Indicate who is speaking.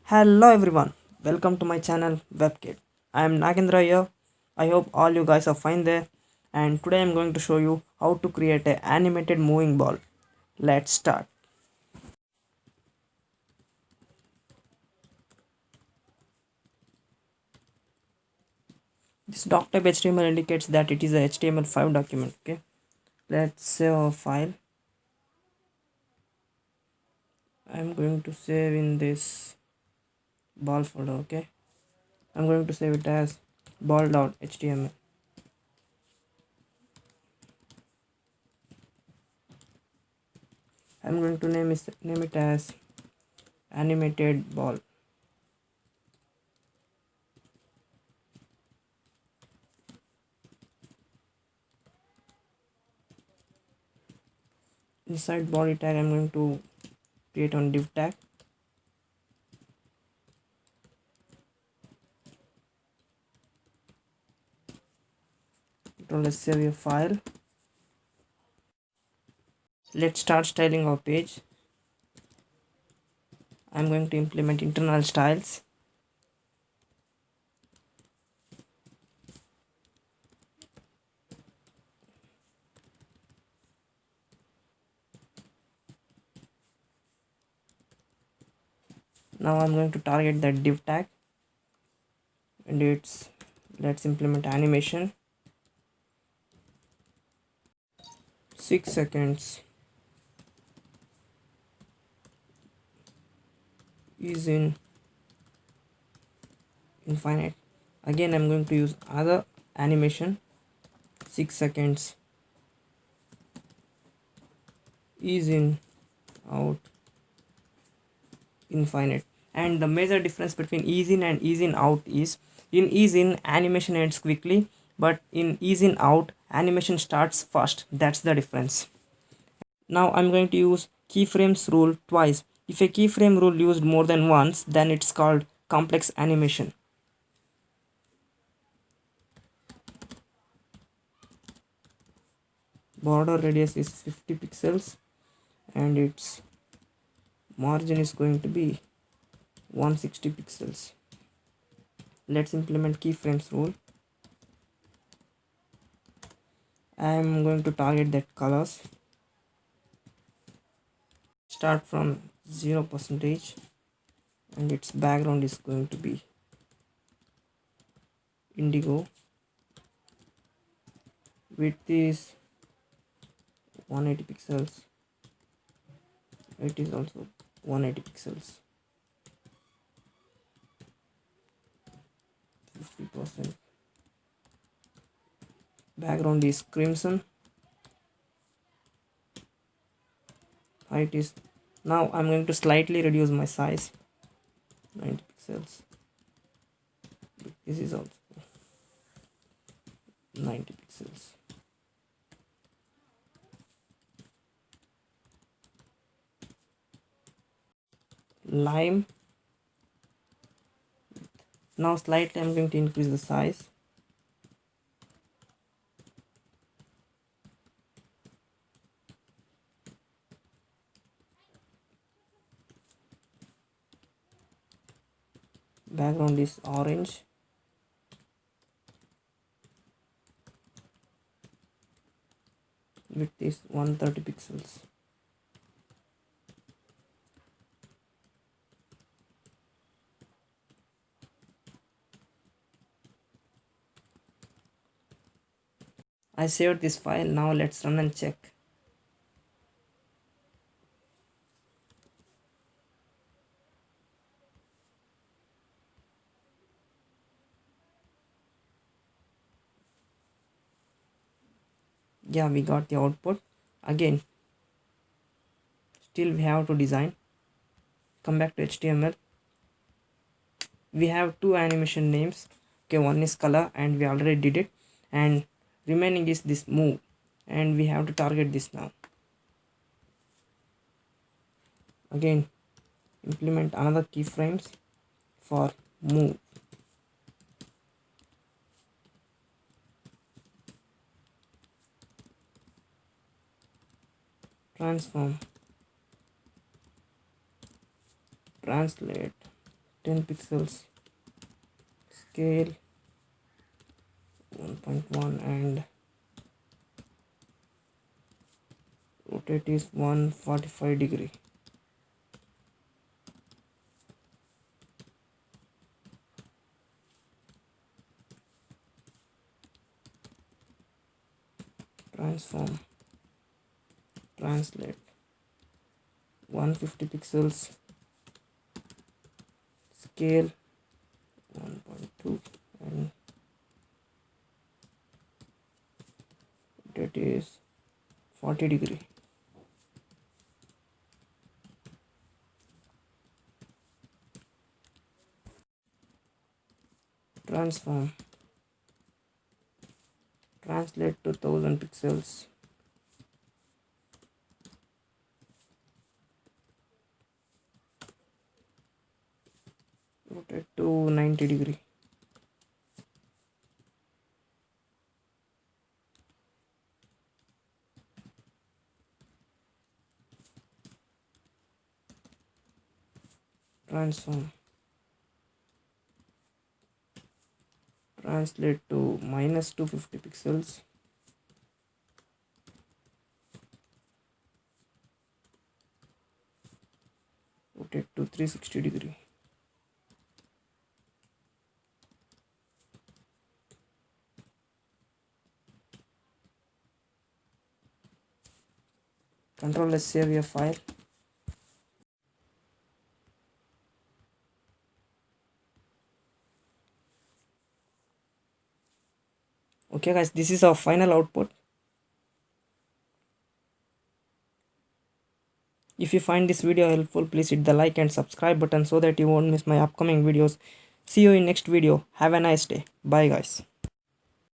Speaker 1: Hello everyone, welcome to my channel WebKit. I am Nagendra here. I hope all you guys are fine there. And today I am going to show you how to create an animated moving ball. Let's start. This doc.type HTML indicates that it is a HTML5 document. Okay, let's save our file. I am going to save in this ball folder. Okay, I'm going to save it as ball.html. I'm going to name it as animated ball. Inside body tag, I'm going to create on div tag. So let's save your file. Let's start styling our page. I'm going to implement internal styles. Now I'm going to target that div tag, and let's implement animation. 6 seconds is in infinite. Again, I'm going to use other animation. 6 seconds is in out infinite. And the major difference between ease in and ease in out is, in ease in animation ends quickly, but in ease in out animation starts fast. That's the difference. Now I'm going to use keyframes rule twice. If a keyframe rule used more than once, then it's called complex animation. Border radius is 50 pixels and its margin is going to be 160 pixels. Let's implement keyframes rule. I am going to target that colors. Start from 0% and its background is going to be indigo. Width is 180 pixels. It is also 180 pixels. 50%. Background is crimson. Height is, now I'm going to slightly reduce my size, 90 pixels. This is also 90 pixels. Lime, now slightly I'm going to increase the size. Background is orange. Width is 130 pixels. I saved this file. Now let's run and check. Yeah, we got the output. Again, still we have to design. Come back to HTML. We have two animation names. Okay, one is color and we already did it, and remaining is this move, and we have to target this now. Again, implement another keyframes for move. Transform, translate, 10 pixels, scale 1.1, and rotate is 145 degree. Transform, translate 150 pixels, scale 1.2, and that is 40 degree. Transform, translate to 1000 pixels, rotate to 90 degree. Transform, translate to minus 250 pixels, rotate to 360 degree. Control S, save your file. Okay guys, this is our final output. If you find this video helpful, please hit the like and subscribe button so that you won't miss my upcoming videos. See you in next video. Have a nice day. Bye guys.